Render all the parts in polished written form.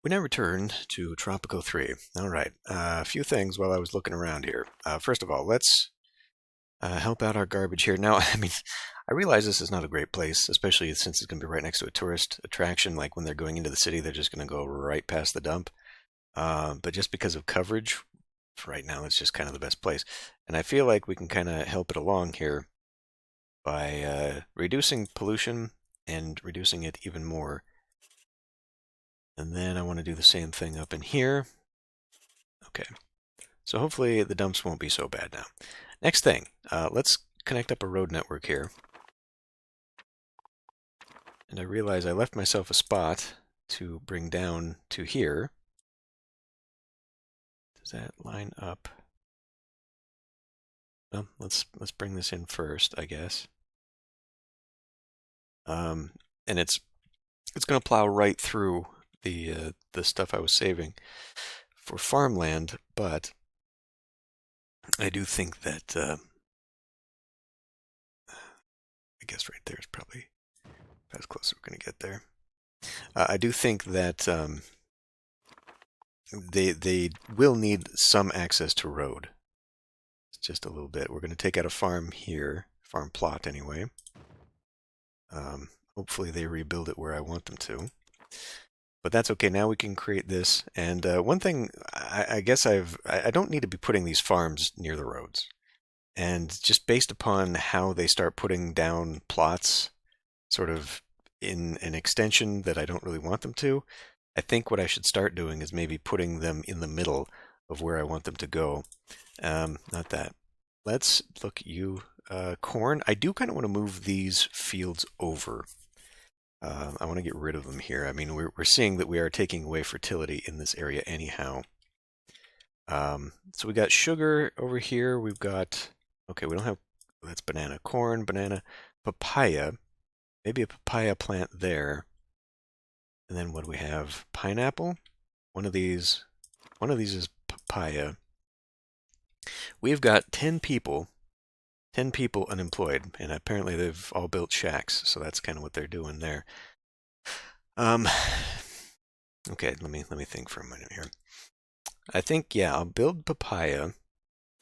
We now return to Tropico 3. All right, a few things while I was looking around here. First of all, let's help out our garbage here. Now, I mean, I realize this is not a great place, especially since it's going to be right next to a tourist attraction. Like when they're going into the city, they're just going to go right past the dump. But just because of coverage, for right now, it's just kind of the best place. And I feel like we can kind of help it along here by reducing pollution and reducing it even more. And then I want to do the same thing up in here. Okay, so hopefully the dumps won't be so bad now. Next thing, let's connect up a road network here. And I realize I left myself a spot to bring down to here. Does that line up? Well, let's bring this in first, I guess. And it's going to plow right through the stuff I was saving for farmland, but I do think that I guess right there is probably as close as we're going to get there. I do think that they will need some access to road. Just a little bit. We're going to take out a farm here, farm plot anyway. Hopefully they rebuild it where I want them to. But that's okay. Now we can create this. And one thing, I guess I don't need to be putting these farms near the roads. And just based upon how they start putting down plots sort of in an extension that I don't really want them to, I think what I should start doing is maybe putting them in the middle of where I want them to go. Not that. Let's look at you. Corn. I do kind of want to move these fields over. I want to get rid of them here. I mean, we're seeing that we are taking away fertility in this area anyhow. So we got sugar over here. We've got, okay, we don't have, that's banana, corn, banana, papaya. Maybe a papaya plant there. And then what do we have? Pineapple. One of these is papaya. We've got 10 people unemployed, and apparently they've all built shacks, so that's kind of what they're doing there. Okay, let me think for a minute here. I think, yeah, I'll build papaya,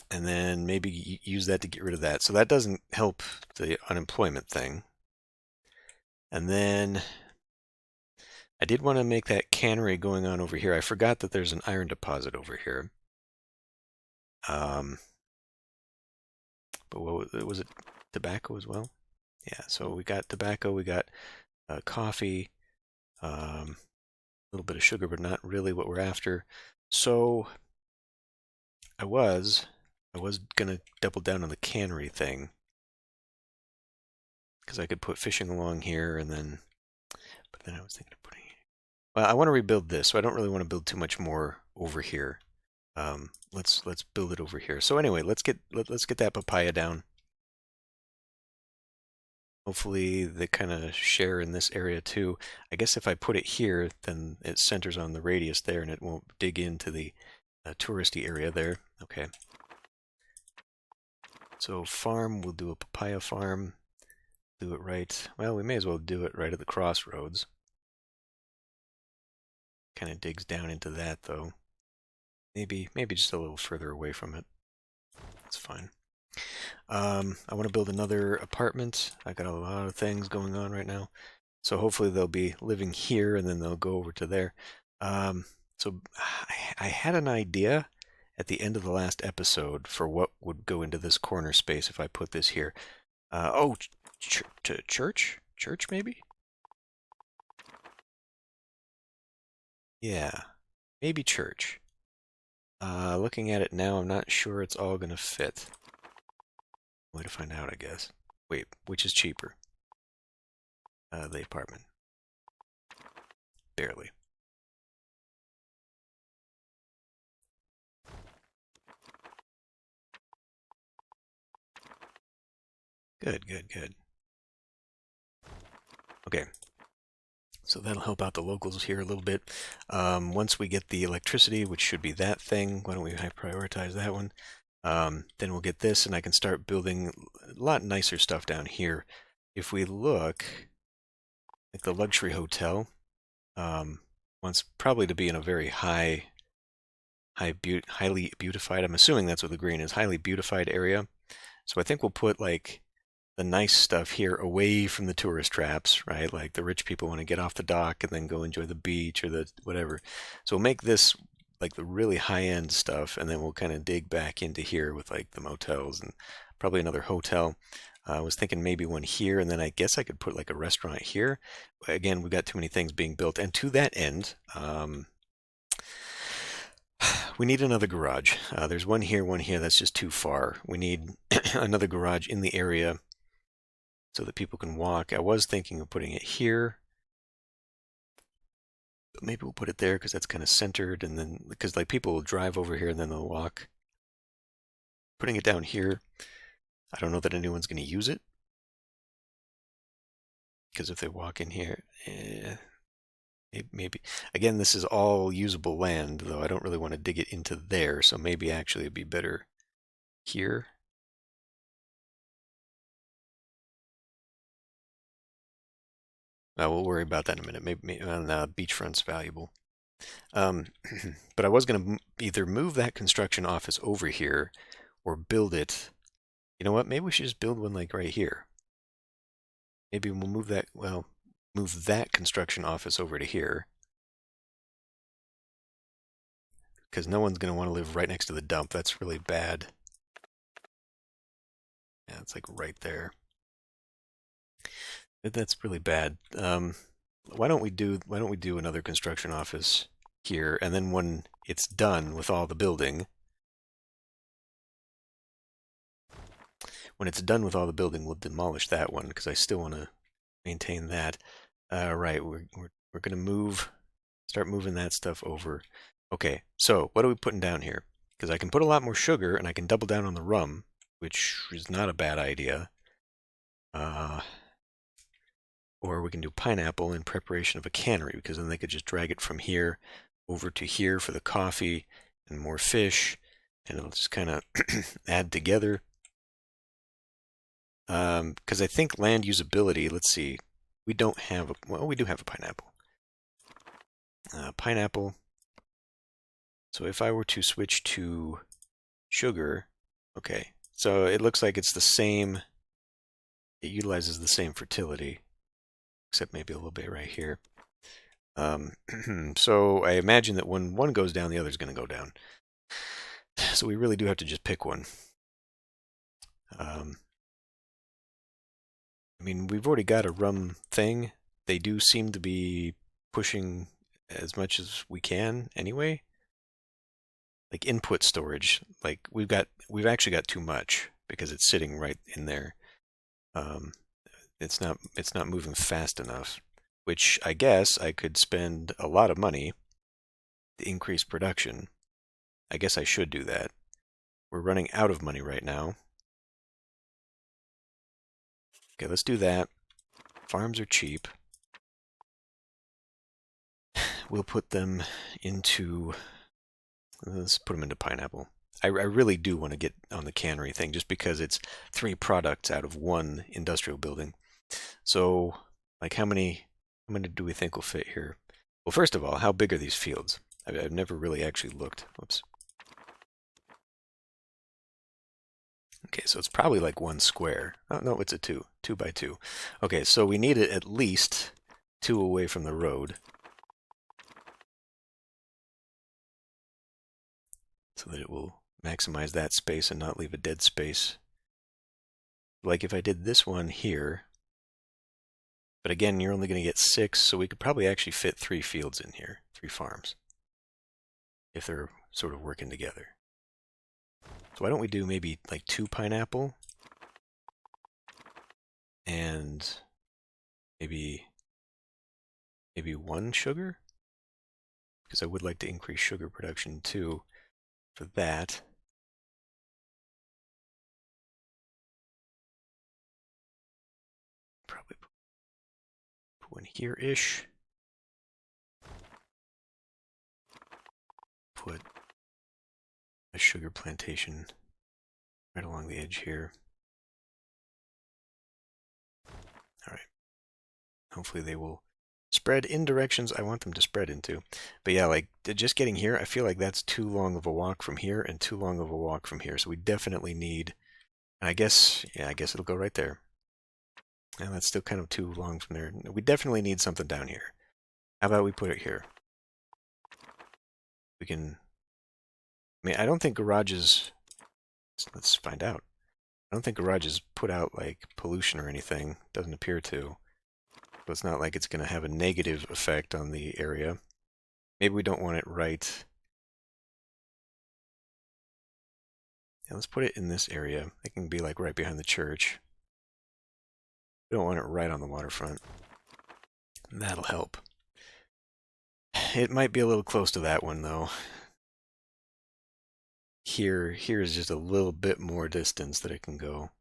and then maybe use that to get rid of that. So that doesn't help the unemployment thing. And then I did want to make that cannery going on over here. I forgot that there's an iron deposit over here. But what was it? Tobacco as well? Yeah, so we got tobacco, we got coffee, a little bit of sugar, but not really what we're after. So I was gonna double down on the cannery thing because I could put fishing along here, and then, but then I was thinking of putting. Well, I want to rebuild this, so I don't really want to build too much more over here. Let's build it over here. So anyway, let's get that papaya down. Hopefully they kind of share in this area too. I guess if I put it here, then it centers on the radius there, and it won't dig into the touristy area there. Okay. So farm, we'll do a papaya farm. Do it right. Well, we may as well do it right at the crossroads. Kind of digs down into that though. Maybe just a little further away from it. That's fine. I want to build another apartment. I got a lot of things going on right now. So hopefully they'll be living here and then they'll go over to there. So I had an idea at the end of the last episode for what would go into this corner space if I put this here. Church? Church maybe? Yeah, maybe church. Looking at it now, I'm not sure it's all going to fit. Way to find out, I guess. Wait, which is cheaper? The apartment. Barely. Good. Okay. So that'll help out the locals here a little bit. Once we get the electricity, which should be that thing, why don't we prioritize that one? Then we'll get this, and I can start building a lot nicer stuff down here. If we look at the luxury hotel, wants probably to be in a very highly beautified. I'm assuming that's what the green is, highly beautified area. So I think we'll put like the nice stuff here away from the tourist traps, right? Like the rich people want to get off the dock and then go enjoy the beach or the whatever. So we'll make this like the really high-end stuff, and then we'll kind of dig back into here with like the motels and probably another hotel. I was thinking maybe one here, and then I guess I could put like a restaurant here. Again, we've got too many things being built, and to that end, we need another garage. There's one here, one here. That's just too far. We need another garage in the area so that people can walk. I was thinking of putting it here, but maybe we'll put it there because that's kind of centered, and then because like people will drive over here and then they'll walk. Putting it down here, I don't know that anyone's going to use it, because if they walk in here, maybe again, this is all usable land, though I don't really want to dig it into there, so maybe actually it'd be better here. We'll worry about that in a minute. Maybe beachfront's valuable. But I was going to either move that construction office over here or build it. You know what? Maybe we should just build one like right here. Maybe we'll move that, well, move that construction office over to here. Because no one's going to want to live right next to the dump. That's really bad. Yeah, it's like right there. That's really bad. Why don't we do another construction office here, and then when it's done with all the building, we'll demolish that one because I still want to maintain that. Right, we're gonna start moving that stuff over. Okay, so what are we putting down here? Because I can put a lot more sugar, and I can double down on the rum, which is not a bad idea. Or we can do pineapple in preparation of a cannery, because then they could just drag it from here over to here for the coffee and more fish, and it'll just kind of add together. Because I think land usability, let's see, we don't have well, we do have a pineapple. Pineapple. So if I were to switch to sugar, okay, so it looks like it's the same, it utilizes the same fertility, except maybe a little bit right here. So I imagine that when one goes down, the other's going to go down. So we really do have to just pick one. I mean, we've already got a rum thing. They do seem to be pushing as much as we can anyway. Like input storage, like we've actually got too much because it's sitting right in there. It's not moving fast enough, which I guess I could spend a lot of money to increase production. I guess I should do that. We're running out of money right now. Okay, let's do that. Farms are cheap. We'll put them into, let's put them into pineapple. I really do want to get on the cannery thing just because it's 3 products out of 1 industrial building. So, like how many do we think will fit here? Well, first of all, how big are these fields? I've never really actually looked. Whoops. Okay, so it's probably like 1 square. Oh, no, it's a 2 by 2. Okay, so we need it at least 2 away from the road, so that it will maximize that space and not leave a dead space. Like if I did this one here, but again, you're only going to get 6, so we could probably actually fit 3 fields in here, 3 farms, if they're sort of working together. So why don't we do maybe like 2 pineapple and maybe 1 sugar? Because I would like to increase sugar production too for that. Probably put one here-ish. Put a sugar plantation right along the edge here. All right. Hopefully they will spread in directions I want them to spread into. But yeah, like just getting here, I feel like that's too long of a walk from here and too long of a walk from here. So we definitely need, and I guess, yeah, I guess it'll go right there. And that's still kind of too long from there. We definitely need something down here. How about we put it here? We can, I mean, I don't think garages, let's find out. I don't think garages put out like pollution or anything. Doesn't appear to. So it's not like it's going to have a negative effect on the area. Maybe we don't want it right. Yeah, let's put it in this area. It can be like right behind the church. We don't want it right on the waterfront. And that'll help. It might be a little close to that one though. Here is just a little bit more distance that it can go.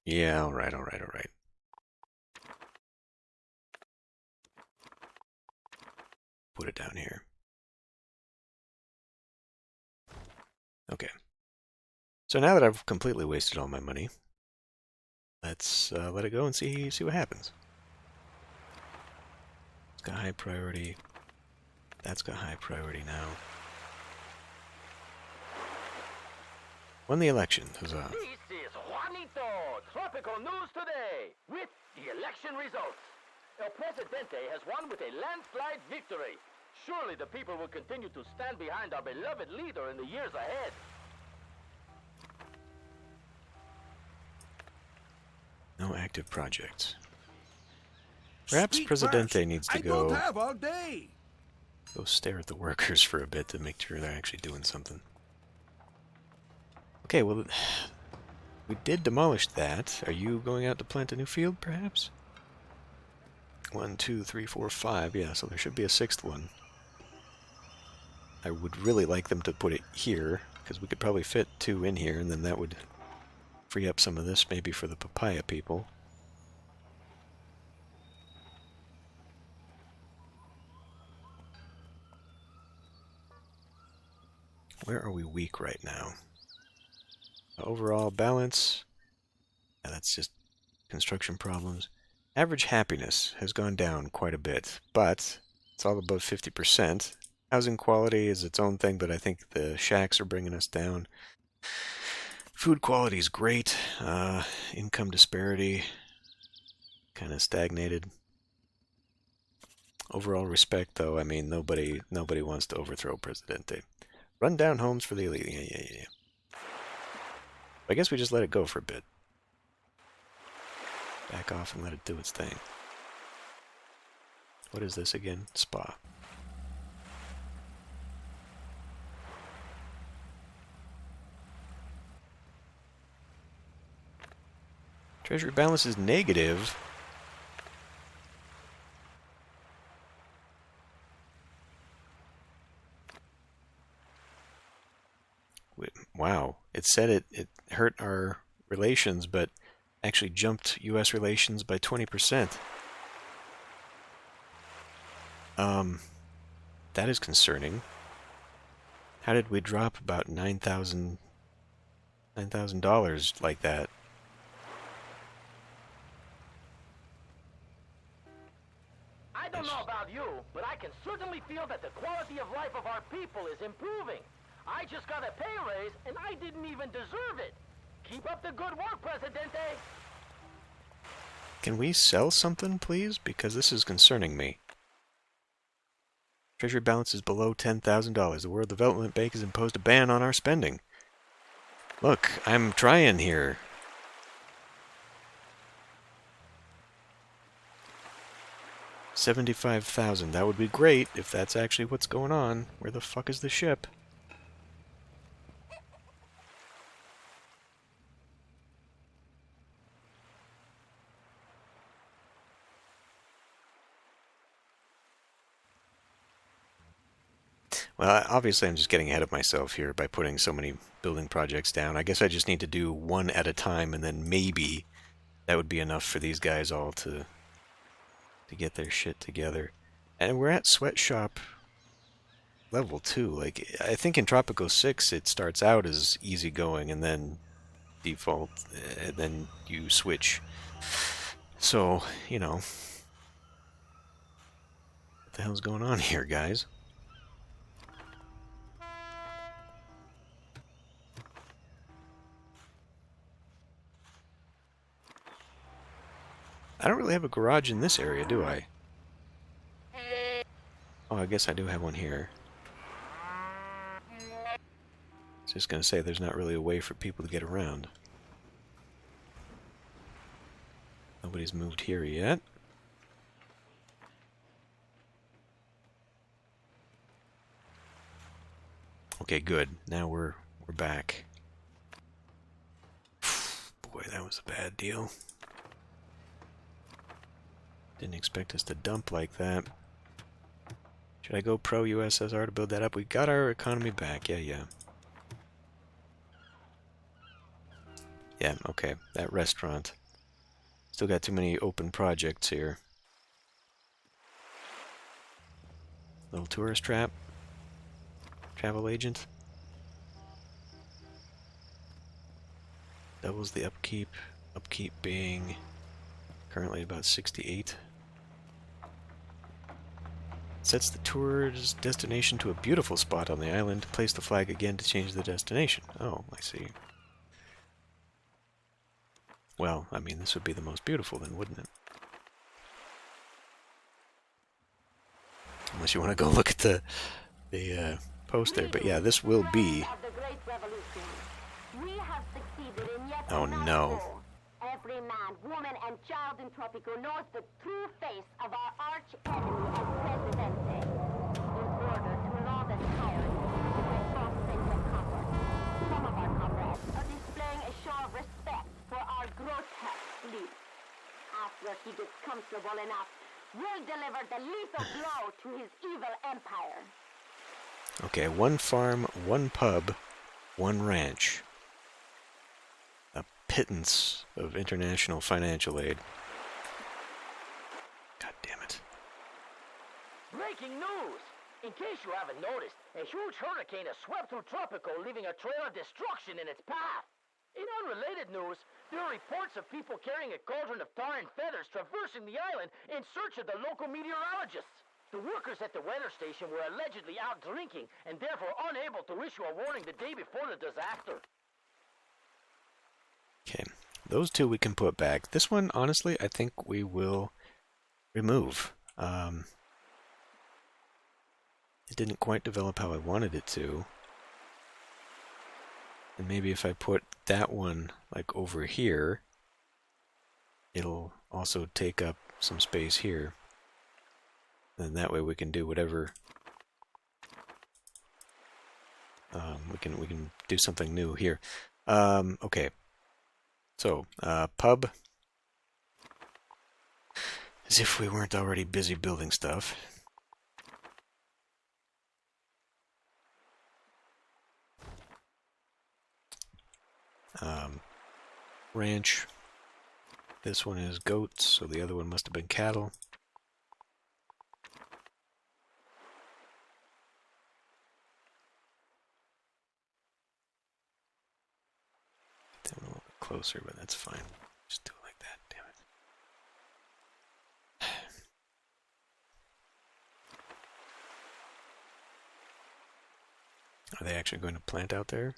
Yeah, all right. Put it down here. Okay. So now that I've completely wasted all my money, let's let it go and see what happens. It's got high priority. That's got high priority now. Won the election. Huzzah. This is Juanito, Tropico News Today, with the election results. El Presidente has won with a landslide victory. Surely the people will continue to stand behind our beloved leader in the years ahead. No active projects. Perhaps Presidente needs to go. I don't have all day. Go stare at the workers for a bit to make sure they're actually doing something. Okay, well, we did demolish that. Are you going out to plant a new field, perhaps? 1, 2, 3, 4, 5. Yeah, so there should be a 6th one. I would really like them to put it here, because we could probably fit 2 in here, and then that would free up some of this maybe for the papaya people. Where are we weak right now? Overall balance, yeah, that's just construction problems. Average happiness has gone down quite a bit, but it's all above 50%. Housing quality is its own thing, but I think the shacks are bringing us down. Food quality is great. Income disparity kind of stagnated. Overall respect, though, I mean, nobody wants to overthrow Presidente. Run down homes for the elite. Yeah. I guess we just let it go for a bit. Back off and let it do its thing. What is this again? Spa. Treasury balance is negative. Wow. It said it hurt our relations, but actually jumped U.S. relations by 20%. That is concerning. How did we drop about $9,000 like that? I don't know about you, but I can certainly feel that the quality of life of our people is improving. I just got a pay raise, and I didn't even deserve it. Keep up the good work, Presidente. Can we sell something, please? Because this is concerning me. Treasury balance is below $10,000. The World Development Bank has imposed a ban on our spending. Look, I'm trying here. $75,000. That would be great if that's actually what's going on. Where the fuck is the ship? Well, obviously I'm just getting ahead of myself here by putting so many building projects down. I guess I just need to do one at a time, and then maybe that would be enough for these guys all to get their shit together. And we're at sweatshop level 2. Like, I think in Tropico 6 it starts out as easygoing and then default, and then you switch So, you know, what the hell's going on here, guys? I don't really have a garage in this area, do I? Oh, I guess I do have one here. I was just gonna say, there's not really a way for people to get around. Nobody's moved here yet. Okay, good. Now we're back. Boy, that was a bad deal. Didn't expect us to dump like that. Should I go pro USSR to build that up? We got our economy back. Yeah. Yeah, okay. That restaurant. Still got too many open projects here. Little tourist trap. Travel agent. Doubles the upkeep. Upkeep being currently about 68. Sets the tour's destination to a beautiful spot on the island. Place the flag again to change the destination. Oh, I see. Well, I mean, this would be the most beautiful then, wouldn't it? Unless you want to go look at the post there. But yeah, this will be... Oh no. Every man, woman, and child in Tropico knows the true face of our arch enemy and Presidente. In order to law the tyrant, the great boss sent a copper. Some of our comrades are displaying a show of respect for our grotesque fleet. After he gets comfortable enough, we'll deliver the lethal blow to his evil empire. Okay, one farm, one pub, one ranch. A pittance of international financial aid. God damn it. Breaking news! In case you haven't noticed, a huge hurricane has swept through Tropico, leaving a trail of destruction in its path. In unrelated news, there are reports of people carrying a cauldron of tar and feathers traversing the island in search of the local meteorologists. The workers at the weather station were allegedly out drinking and therefore unable to issue a warning the day before the disaster. Okay, those two we can put back. This one, honestly, I think we will remove. It didn't quite develop how I wanted it to. And maybe if I put that one, like, over here, it'll also take up some space here. And that way we can do whatever. We can do something new here. Okay. So, pub. As if we weren't already busy building stuff. Ranch. This one is goats, so the other one must have been cattle. Get them a little bit closer, but that's fine. Just do it like that, damn it. Are they actually going to plant out there?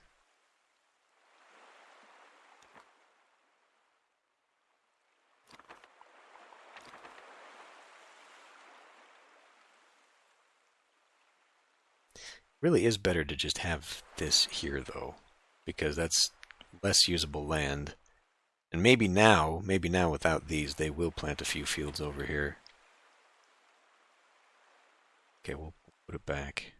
Really is better to just have this here, though, because that's less usable land. And maybe now without these, they will plant a few fields over here. Okay, we'll put it back.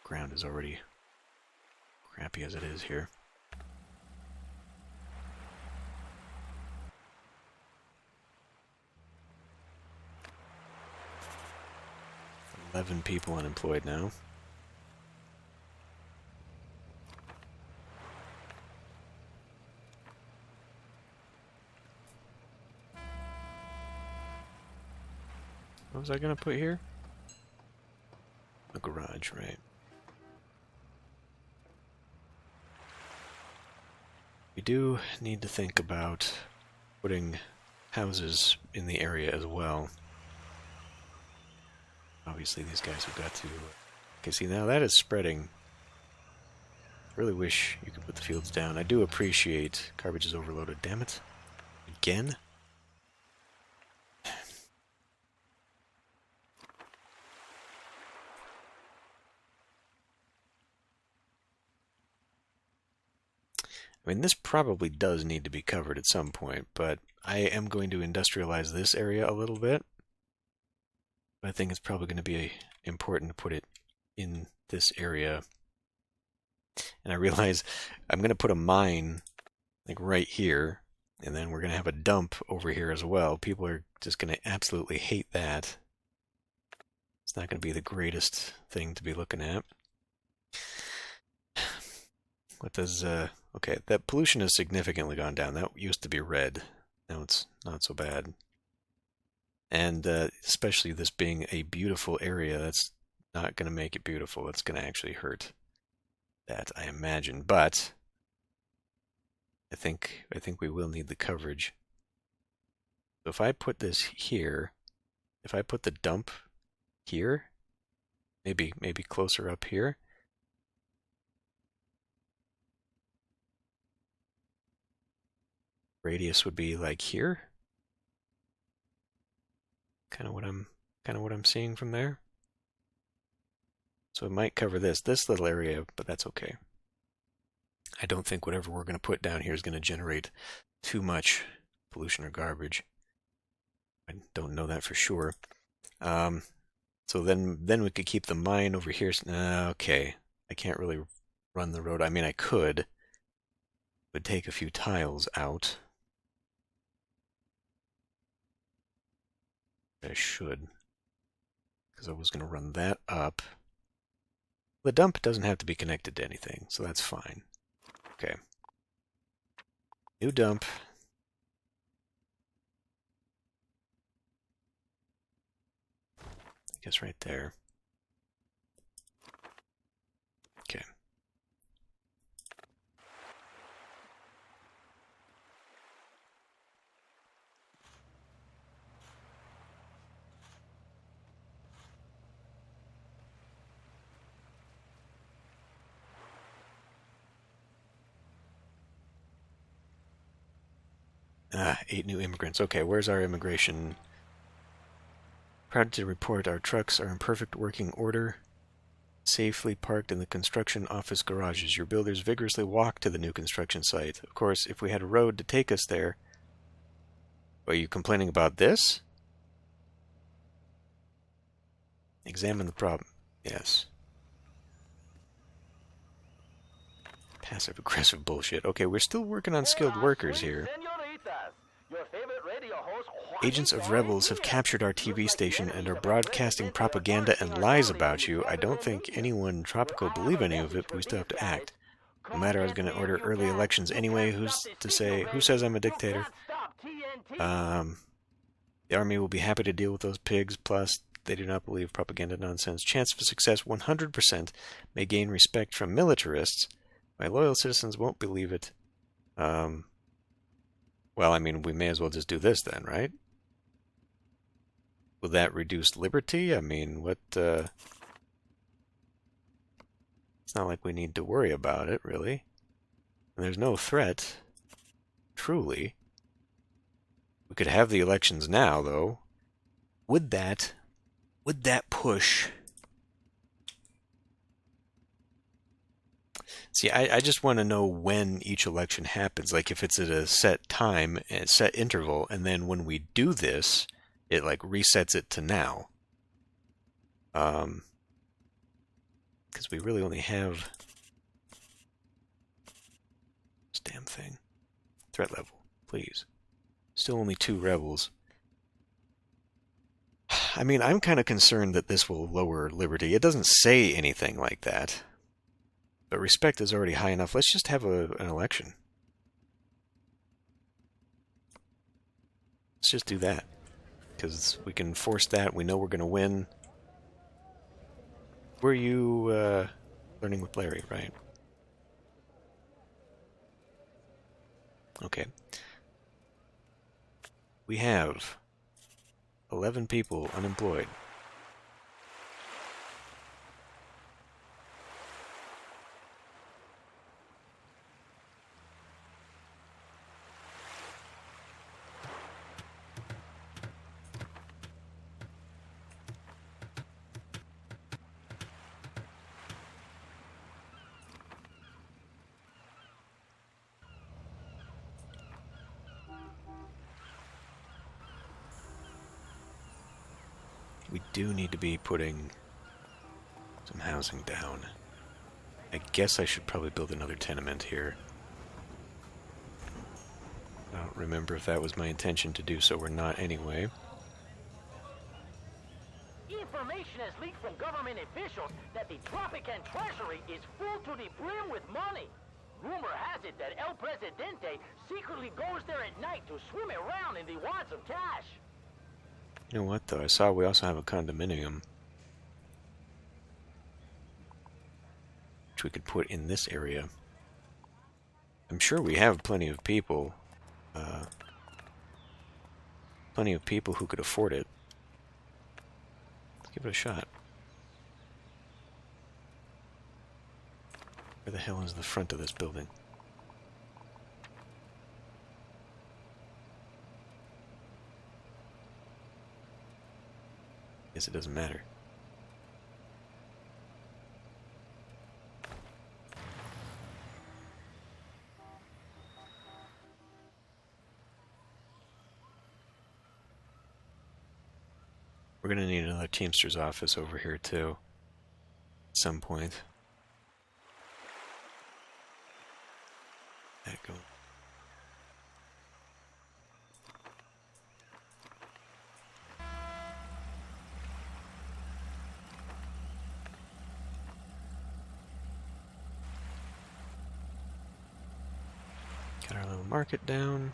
Ground is already crappy as it is here. People unemployed now. What was I gonna put here? A garage, right? We do need to think about putting houses in the area as well. Obviously, these guys have got to... Okay, see, now that is spreading. Really wish you could put the fields down. I do appreciate garbage is overloaded. Damn it. Again? I mean, this probably does need to be covered at some point, but I am going to industrialize this area a little bit. But I think it's probably going to be important to put it in this area. And I realize I'm going to put a mine like right here, and then we're going to have a dump over here as well. People are just going to absolutely hate that. It's not going to be the greatest thing to be looking at. What does... Okay, that pollution has significantly gone down. That used to be red. Now it's not so bad. And especially this being a beautiful area, that's not going to make it beautiful. It's going to actually hurt that, I imagine. But I think we will need the coverage. So if I put this here, if I put the dump here, maybe closer up here. Radius would be like here. Kind of what I'm seeing from there. So it might cover this little area, but that's okay. I don't think whatever we're going to put down here is going to generate too much pollution or garbage. I don't know that for sure. So then we could keep the mine over here. Okay, I can't really run the road. I mean, I could. It would take a few tiles out. I should, because I was going to run that up. The dump doesn't have to be connected to anything, so that's fine. Okay. New dump. I guess right there. Okay. Ah, 8 new immigrants. Okay, where's our immigration? Proud to report our trucks are in perfect working order, safely parked in the construction office garages. Your builders vigorously walk to the new construction site. Of course, if we had a road to take us there... Are you complaining about this? Examine the problem. Yes. Passive-aggressive bullshit. Okay, we're still working on skilled workers here. Agents of rebels have captured our TV station and are broadcasting propaganda and lies about you. I don't think anyone in Tropico will believe any of it, but we still have to act. No matter, I was going to order early elections anyway. Who says I'm a dictator? The army will be happy to deal with those pigs, plus they do not believe propaganda nonsense. Chance for success 100%. May gain respect from militarists. My loyal citizens won't believe it. Well, I mean, we may as well just do this then, right? Will that reduce liberty? I mean, what... It's not like we need to worry about it, really. And there's no threat. Truly. We could have the elections now, though. Would that push... See, I just want to know when each election happens, like if it's at a set time, a set interval, and then when we do this, it like resets it to now. Because we really only have this damn thing. Threat level, please. Still only 2 rebels. I mean, I'm kind of concerned that this will lower liberty. It doesn't say anything like that. But respect is already high enough. Let's just have an election. Let's just do that. Because we can force that. We know we're going to win. Were you learning with Larry, right? Okay. We have 11 people unemployed. We do need to be putting some housing down. I guess I should probably build another tenement here. I don't remember if that was my intention to do so or not anyway. Information has leaked from government officials that the Tropican treasury is full to the brim with money. Rumor has it that El Presidente secretly goes there at night to swim around in the wads of cash. You know what, though? I saw we also have a condominium, which we could put in this area. I'm sure we have plenty of people. Plenty of people who could afford it. Let's give it a shot. Where the hell is the front of this building? Guess it doesn't matter. We're gonna need another Teamster's office over here too, at some point. That go. Got our little market down.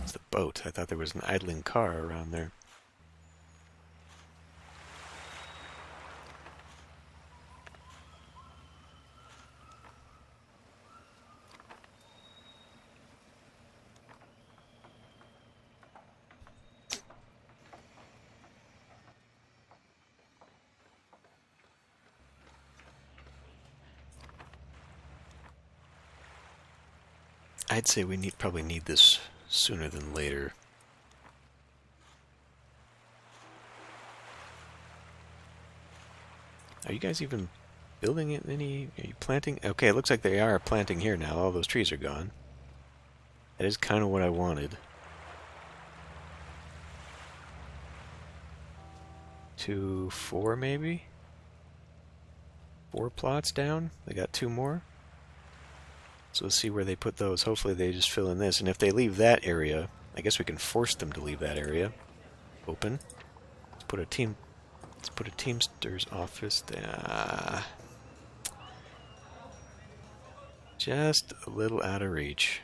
It's the boat. I thought there was an idling car around there. I'd say we probably need this sooner than later. Are you guys even building it any? Are you planting? Okay, it looks like they are planting here now. All those trees are gone. That is kind of what I wanted. 2, 4 maybe? 4 plots down? They got 2 more? So let's see where they put those. Hopefully they just fill in this. And if they leave that area, I guess we can force them to leave that area open. Let's put a Teamster's office there. Just a little out of reach.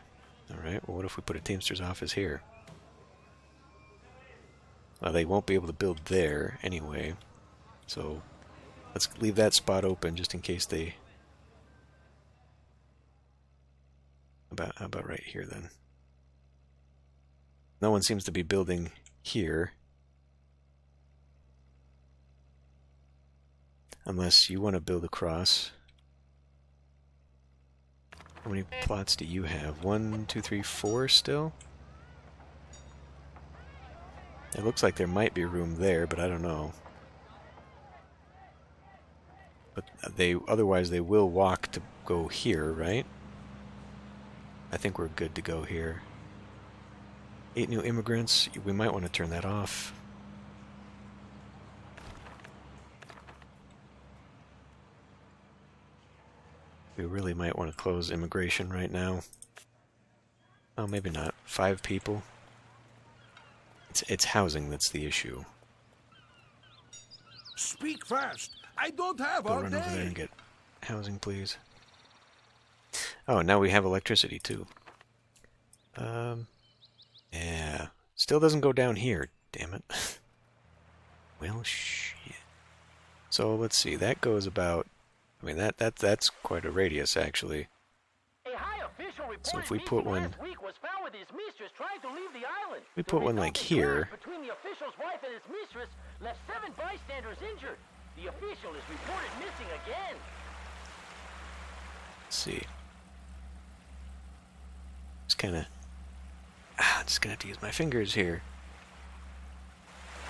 Alright, well what if we put a Teamster's office here? Well, they won't be able to build there anyway. So let's leave that spot open just in case they... How about right here then? No one seems to be building here. Unless you want to build across. How many plots do you have? 1, 2, 3, 4 still? It looks like there might be room there, but I don't know. But otherwise they will walk to go here, right? I think we're good to go here. 8 new immigrants. We might want to turn that off. We really might want to close immigration right now. Oh, maybe not. 5 people. It's housing that's the issue. Speak fast. I don't have Go all run over there day. and get housing, please. Oh, now we have electricity too. Yeah. Still doesn't go down here, damn it. Well, shit. So let's see. That goes about. I mean, that's quite a radius, actually. A high official So if reported we put missing one, last week was found with his mistress trying to leave the island. we The put one like resulting here. clash between the official's wife and his mistress left 7 bystanders injured. The official is reported missing again. Let's see. Just kind of. I'm just gonna have to use my fingers here.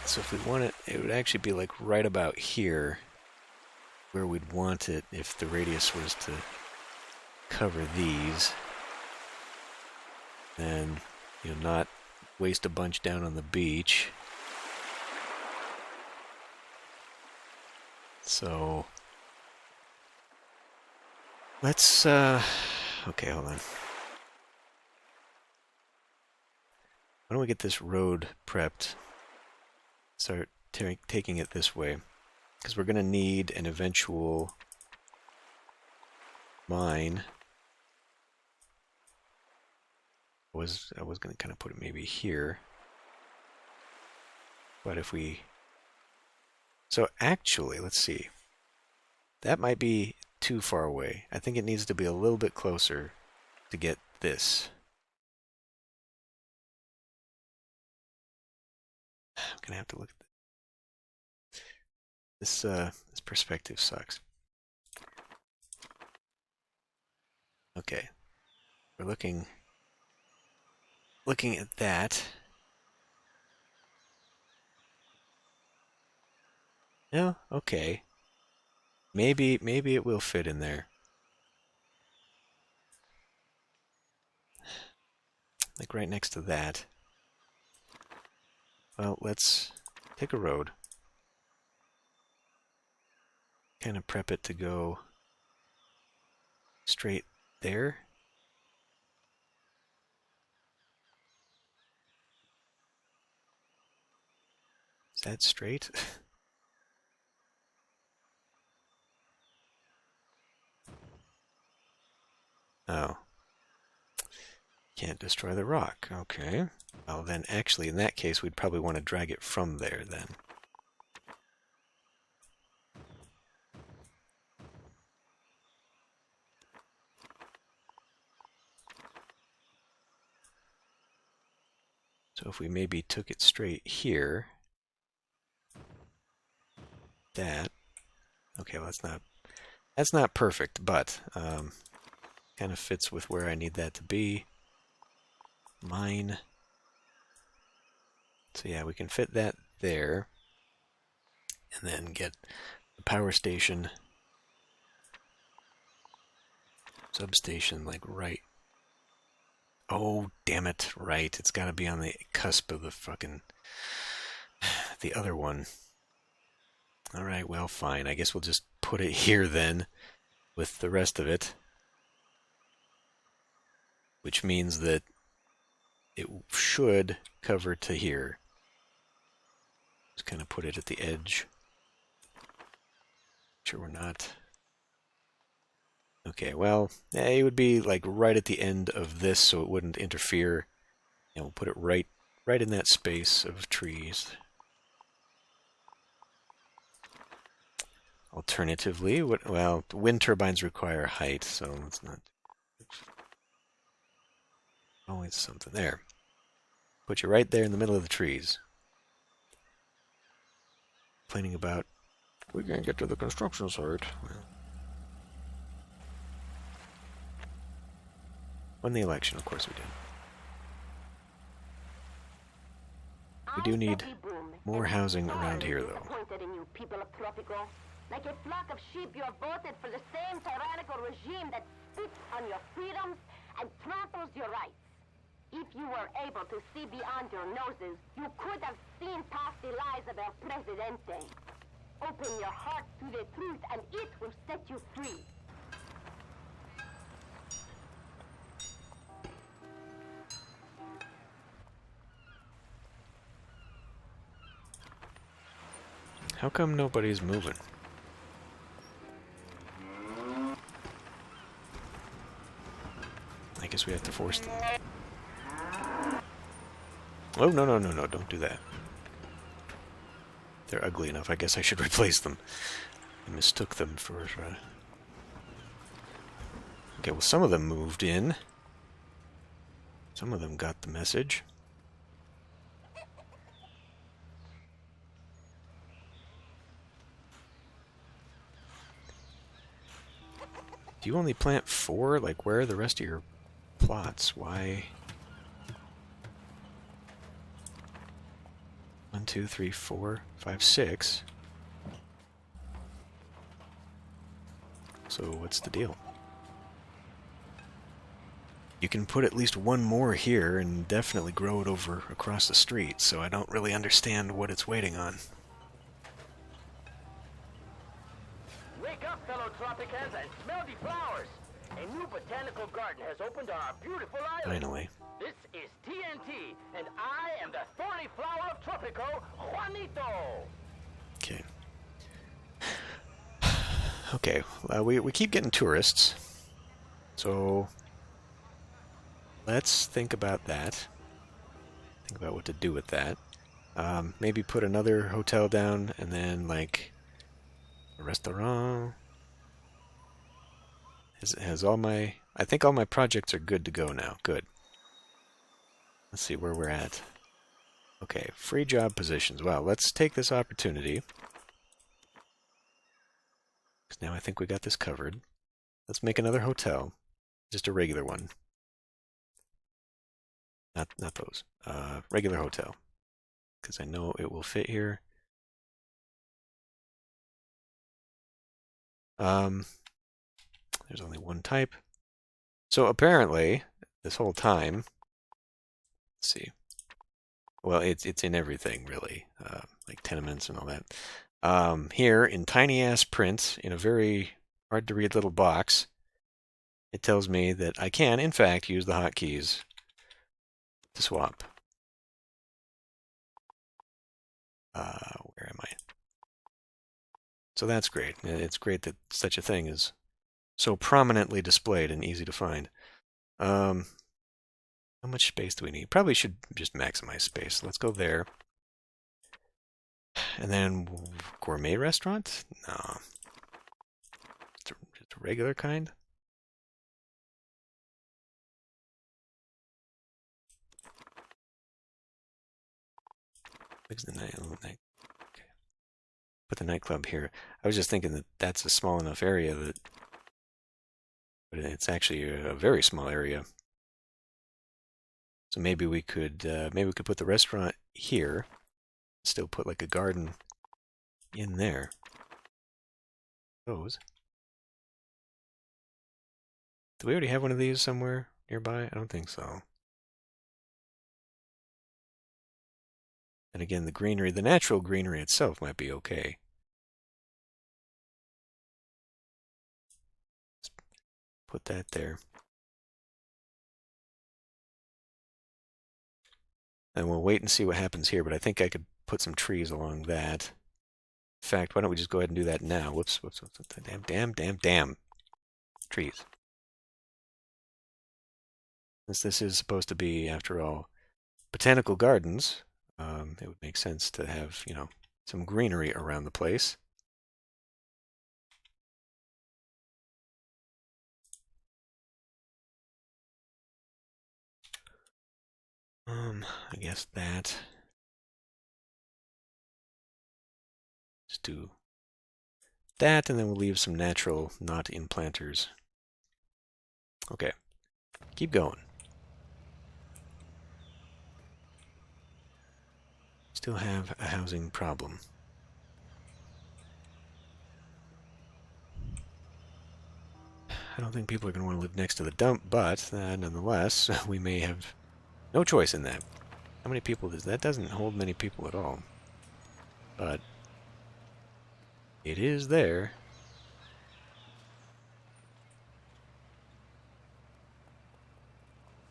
So if we want it, it would actually be like right about here, where we'd want it if the radius was to cover these. And, you know, not waste a bunch down on the beach. So, let's, okay, hold on. Why don't we get this road prepped? Start taking it this way. Because we're going to need an eventual mine. I was going to kind of put it maybe here. But if we... So actually, let's see. That might be too far away. I think it needs to be a little bit closer to get this. I'm going to have to look at this. This perspective sucks. Okay. We're looking at that. Yeah, okay. Maybe it will fit in there. Like right next to that. Well, let's take a road. Kind of prep it to go straight there. Is that straight? Oh. Can't destroy the rock. Okay. Well, then actually, in that case, we'd probably want to drag it from there, then. So if we maybe took it straight here, that, okay, well, that's not perfect, but kind of fits with where I need that to be. Mine. So yeah, we can fit that there, and then get the power station, substation, like right. Oh, damn it, right. It's got to be on the cusp of the fucking... the other one. Alright, well, fine. I guess we'll just put it here then, with the rest of it. Which means that it should cover to here. Just kind of put it at the edge. Sure we're not... Okay, well, it would be like right at the end of this, so it wouldn't interfere. And we'll put it right in that space of trees. Alternatively, well, wind turbines require height, so it's not always something there. Put you right there in the middle of the trees. Complaining about, we can't get to the construction site. Well, won the election, of course we did. We do need more housing around here, though. People of Tropico. Like a flock of sheep, you have voted for the same tyrannical regime that spits on your freedoms and tramples your rights. If you were able to see beyond your noses, you could have seen past the lies of El Presidente. Open your heart to the truth, and it will set you free. How come nobody's moving? I guess we have to force them. Oh, no, don't do that. they're ugly enough. I guess I should replace them. I mistook them for... Okay, well, some of them moved in. Some of them got the message. Do you only plant 4? Like, where are the rest of your plots? Why? 1, 2, 3, 4, 5, 6. So what's the deal? You can put at least one more here and definitely grow it over across the street, so I don't really understand what it's waiting on. Wake up, fellow Tropicans, and smell the flowers! A new botanical garden has opened on our beautiful island. Finally. This is TNT, and I am the thorny flower of Tropico, Juanito! Okay. Okay, we keep getting tourists, so let's think about that. Think about what to do with that. Maybe put another hotel down, and then, like, a restaurant. Has all my... I think all my projects are good to go now. Good. Let's see where we're at. Okay, free job positions. Well, let's take this opportunity. Because now I think we got this covered. Let's make another hotel. Just a regular one. Not those. Regular hotel. Because I know it will fit here. There's only one type. So apparently, this whole time, let's see. Well, it's in everything really, like tenements and all that. Here in tiny ass print, in a very hard to read little box, it tells me that I can, in fact, use the hotkeys to swap. Where am I? So that's great. It's great that such a thing is so prominently displayed and easy to find. How much space do we need? Probably should just maximize space. Let's go there. And then gourmet restaurant? No. Just a regular kind? Where's the night? Okay. Put the nightclub here. I was just thinking that that's a small enough area that... But it's actually a very small area. So maybe we could put the restaurant here, still put like a garden in there. Those. Do we already have one of these somewhere nearby? I don't think so. And again, the greenery, the natural greenery itself might be okay. Let's put that there. And we'll wait and see what happens here, but I think I could put some trees along that. In fact, why don't we just go ahead and do that now? Whoops. Damn. Trees. Since this is supposed to be, after all, botanical gardens, it would make sense to have, you know, some greenery around the place. I guess that. Just do that, and then we'll leave some natural, not in planters. Okay, keep going. Still have a housing problem. I don't think people are going to want to live next to the dump, but nonetheless, we may have no choice in that. How many people does that? Doesn't hold many people at all. But it is there.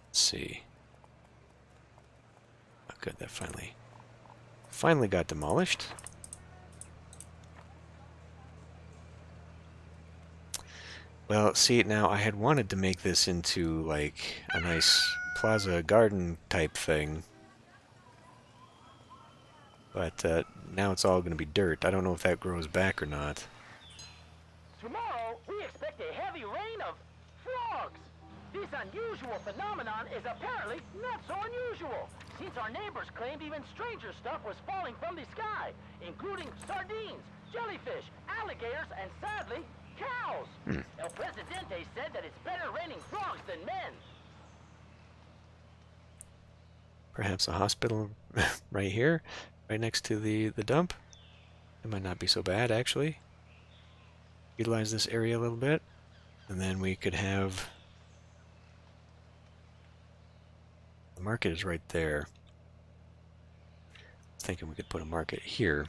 Let's see. Oh, good, that finally got demolished. Well, see, now I had wanted to make this into like a nice plaza garden type thing. But now it's all going to be dirt. I don't know if that grows back or not. Tomorrow, we expect a heavy rain of frogs. This unusual phenomenon is apparently not so unusual, since our neighbors claimed even stranger stuff was falling from the sky, including sardines, jellyfish, alligators, and sadly, cows. El Presidente said that it's better raining frogs than men. Perhaps a hospital right here, right next to the dump. It might not be so bad, actually. Utilize this area a little bit, and then we could have... The market is right there. I was thinking we could put a market here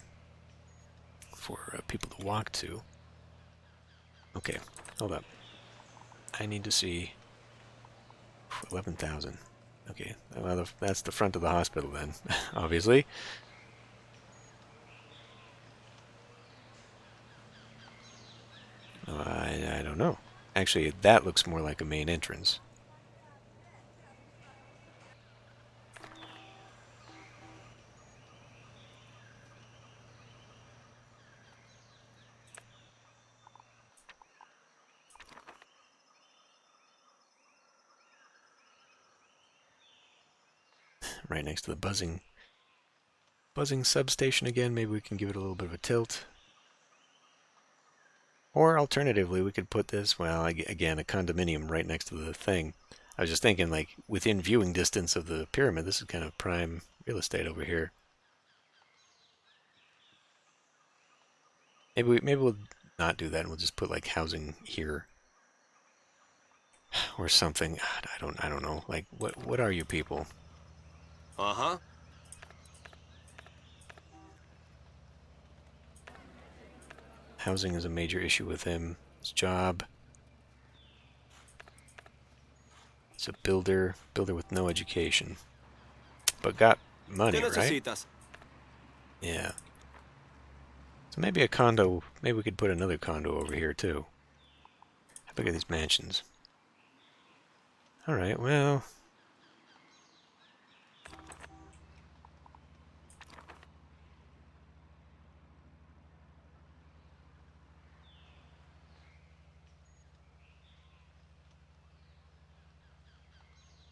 for people to walk to. Okay, hold up. I need to see 11,000. Okay, well, that's the front of the hospital then, obviously. I don't know. Actually, that looks more like a main entrance. Right next to the buzzing substation again. Maybe we can give it a little bit of a tilt. Or alternatively, we could put this, well, again, a condominium right next to the thing. I was just thinking, like, within viewing distance of the pyramid, this is kind of prime real estate over here. Maybe we'll not do that, and we'll just put, like, housing here. Or something. I don't know. Like, what are you people? Uh-huh. Housing is a major issue with him. His job. He's a builder with no education. But got money, right? Yeah. So maybe a condo, maybe we could put another condo over here too. How big are these mansions? Alright, well...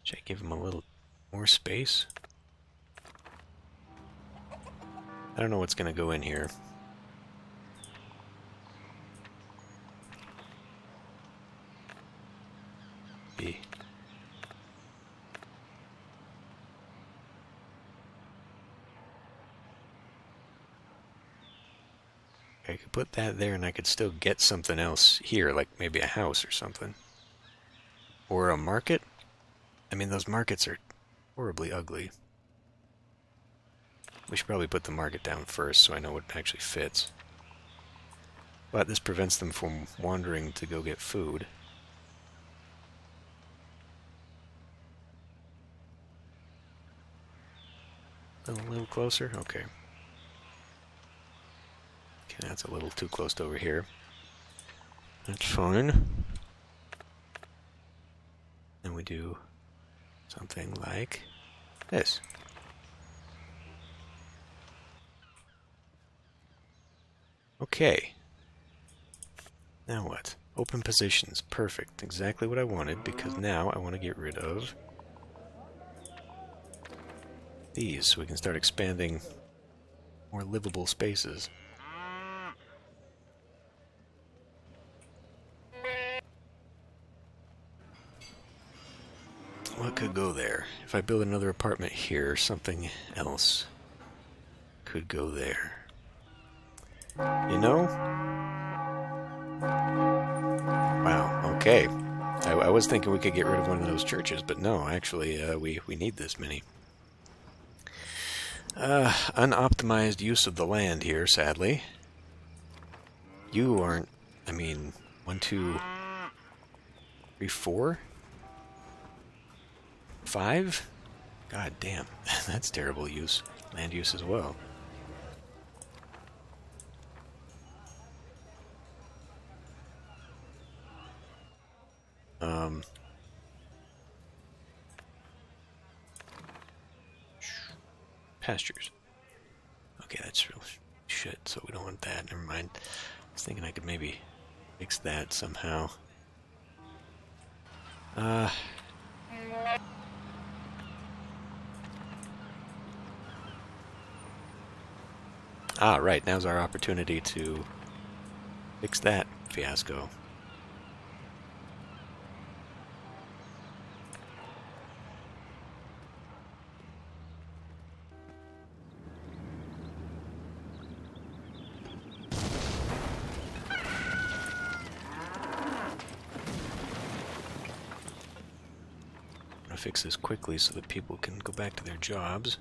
Should I give him a little more space? I don't know what's going to go in here. B. I could put that there and I could still get something else here, like maybe a house or something. Or a market. I mean, those markets are horribly ugly. We should probably put the market down first so I know what actually fits. But this prevents them from wandering to go get food. A little closer? Okay. Okay, that's a little too close to over here. That's fine. And we do something like this. Okay. Now what? Open positions. Perfect. Exactly what I wanted, because now I want to get rid of these so we can start expanding more livable spaces. What could go there? If I build another apartment here, something else could go there. You know? Wow, okay. I was thinking we could get rid of one of those churches, but no, actually, we need this many. Unoptimized use of the land here, sadly. You aren't, I mean, 1, 2, 3, 4? 5? God damn, that's terrible use. Land use as well. Pastures. Okay, that's real shit, so we don't want that. Never mind. I was thinking I could maybe fix that somehow. Right, now's our opportunity to fix that fiasco. I'm gonna fix this quickly so that people can go back to their jobs.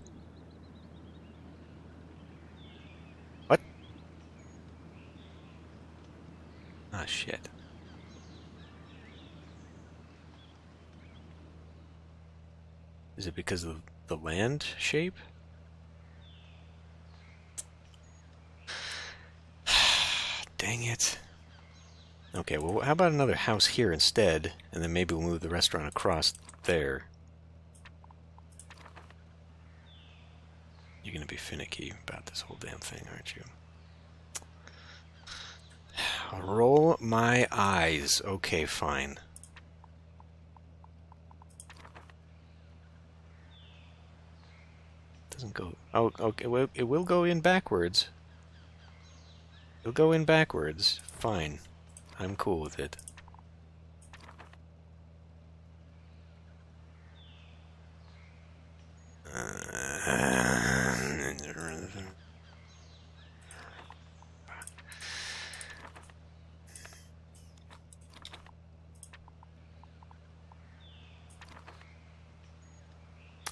What? Ah, shit. Is it because of the land shape? Dang it. Okay, well, how about another house here instead, and then maybe we'll move the restaurant across there. You're gonna be finicky about this whole damn thing, aren't you? Roll my eyes. Okay, fine. Doesn't go... Oh, okay, well, it will go in backwards. It'll go in backwards. Fine. I'm cool with it.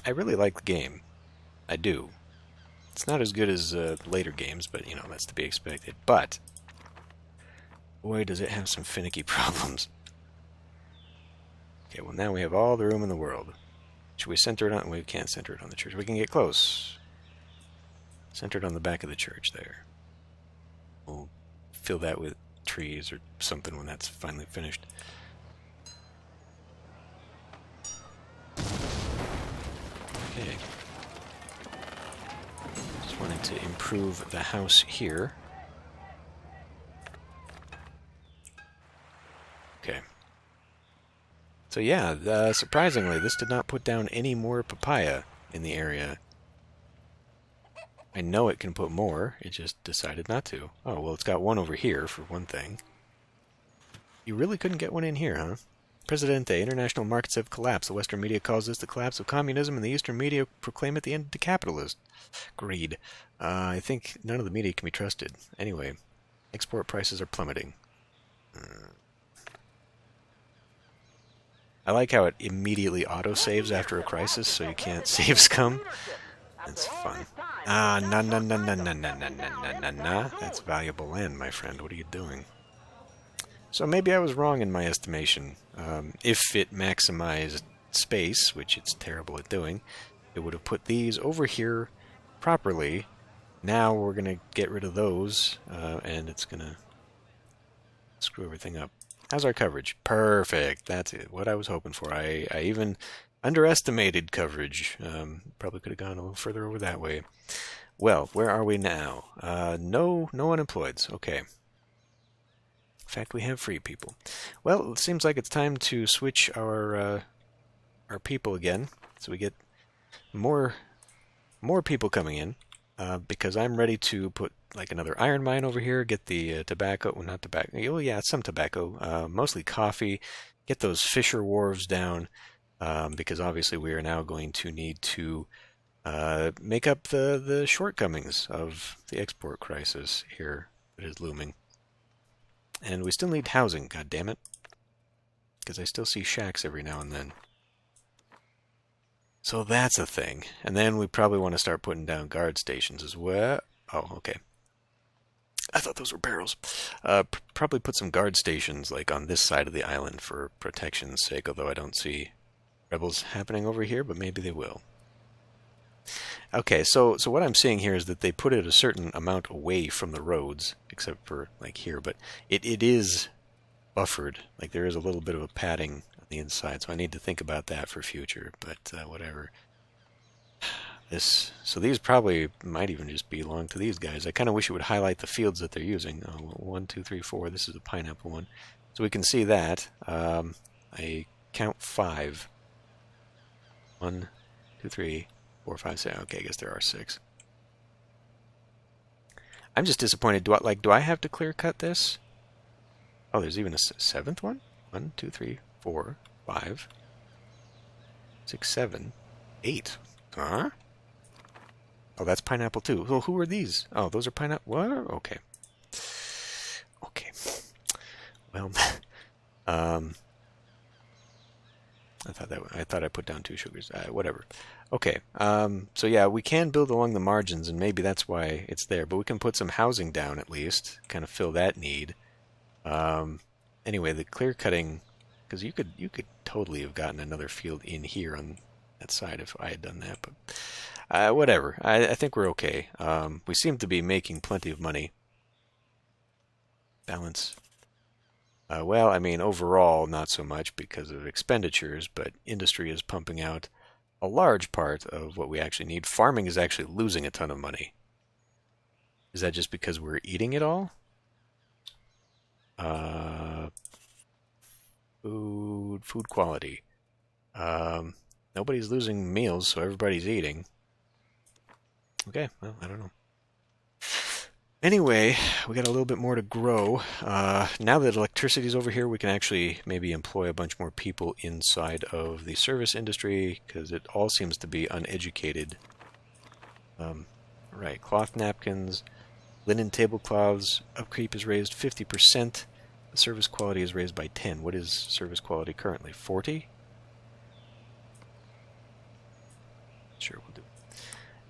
I really like the game. I do. It's not as good as later games, but, you know, that's to be expected. But, boy, does it have some finicky problems. Okay, well, now we have all the room in the world. Should we center it on... We can't center it on the church. We can get close. Center it on the back of the church there. We'll fill that with trees or something when that's finally finished. Okay. Just wanting to improve the house here. Okay. So yeah, surprisingly, this did not put down any more papaya in the area. I know it can put more, it just decided not to. Oh, well, it's got one over here, for one thing. You really couldn't get one in here, huh? Presidente, international markets have collapsed. The Western media calls this the collapse of communism, and the Eastern media proclaim it the end of capitalist greed. I think none of the media can be trusted. Anyway, export prices are plummeting. I like how it immediately auto-saves after a crisis, so you can't save scum. That's fun. Nah. That's valuable land, my friend. What are you doing? So maybe I was wrong in my estimation. If it maximized space, which it's terrible at doing, it would have put these over here properly. Now we're going to get rid of those, and it's going to screw everything up. How's our coverage? Perfect. That's it. What I was hoping for. I even underestimated coverage. Probably could have gone a little further over that way. Well, where are we now? No unemployeds. Okay. In fact, we have free people. Well, it seems like it's time to switch our people again, so we get more people coming in. Because I'm ready to put like another iron mine over here, get the tobacco, well, not tobacco, oh yeah, some tobacco, mostly coffee, get those Fisher wharves down, because obviously we are now going to need to make up the shortcomings of the export crisis here that is looming. And we still need housing, god damn it, because I still see shacks every now and then. So that's a thing. And then we probably want to start putting down guard stations as well. Oh, okay. I thought those were barrels. Probably put some guard stations like on this side of the island for protection's sake, although I don't see rebels happening over here, but maybe they will. Okay, so what I'm seeing here is that they put it a certain amount away from the roads, except for like here, but it is buffered. Like there is a little bit of a padding on the inside, so I need to think about that for future, but whatever. So these probably might even just belong to these guys. I kind of wish it would highlight the fields that they're using. 1, 2, 3, 4. This is a pineapple one. So we can see that. I count 5. 1, 2, 3, 4, 5, 6. Okay, I guess there are 6. I'm just disappointed. Do I have to clear cut this? Oh, there's even a 7th one? 1, 2, 3, 4, 5, 6, 7, 8. Huh? Oh, that's pineapple too. Well, who are these? Oh, those are pineapple. What? Okay. Okay. Well, I thought I put down 2 sugars. Whatever. Okay. So yeah, we can build along the margins, and maybe that's why it's there. But we can put some housing down at least, kind of fill that need. Anyway, the clear cutting, because you could totally have gotten another field in here on that side if I had done that, but whatever. I think we're okay. We seem to be making plenty of money. Balance. Well, I mean, overall, not so much because of expenditures, but industry is pumping out a large part of what we actually need. Farming is actually losing a ton of money. Is that just because we're eating it all? Food quality. Nobody's losing meals, so everybody's eating. Okay, well, I don't know. Anyway, we got a little bit more to grow. Now that electricity's over here, we can actually maybe employ a bunch more people inside of the service industry, because it all seems to be uneducated. Right, cloth napkins, linen tablecloths, upkeep is raised 50%. The service quality is raised by 10. What is service quality currently? 40? Sure, we'll do.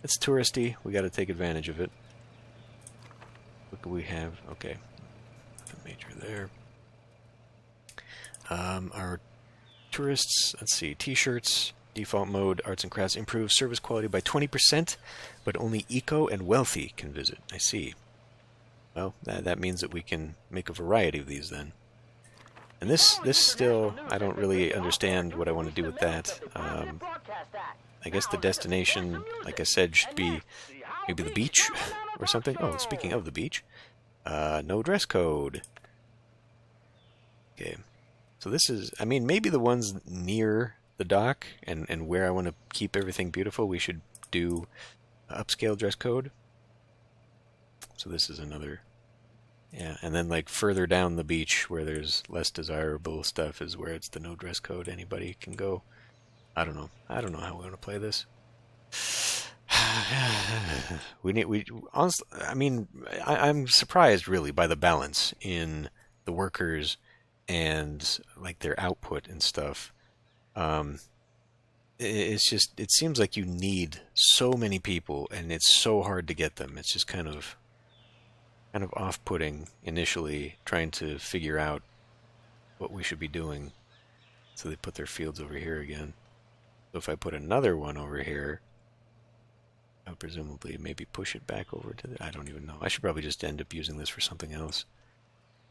It's touristy. We got to take advantage of it. What do we have? Okay, nothing major there. Our tourists, let's see, t-shirts, default mode, arts and crafts, improves service quality by 20%, but only eco and wealthy can visit. I see. Well, that means that we can make a variety of these then. And this still, I don't really understand what I want to do with that. I guess the destination, like I said, should be maybe the beach or something. Oh, speaking of the beach, no dress code. Okay, so this is, I mean, maybe the ones near the dock and where I want to keep everything beautiful, we should do upscale dress code. So this is another, yeah, and then like further down the beach where there's less desirable stuff is where it's the no dress code. Anybody can go. I don't know how we want to play this. Honestly, I mean, I'm surprised really by the balance in the workers and like their output and stuff. It's just, it seems like you need so many people and it's so hard to get them. It's just kind of off-putting initially, trying to figure out what we should be doing. So they put their fields over here again. So if I put another one over here, I'll presumably maybe push it back over to the, I don't even know. I should probably just end up using this for something else.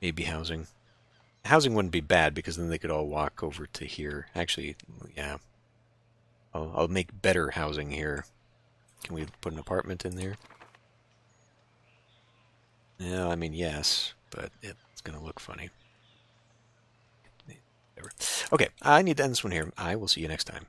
Maybe housing. Housing wouldn't be bad because then they could all walk over to here. Actually, yeah. I'll make better housing here. Can we put an apartment in there? Yeah, I mean, yes, but it's going to look funny. Whatever. Okay, I need to end this one here. I will see you next time.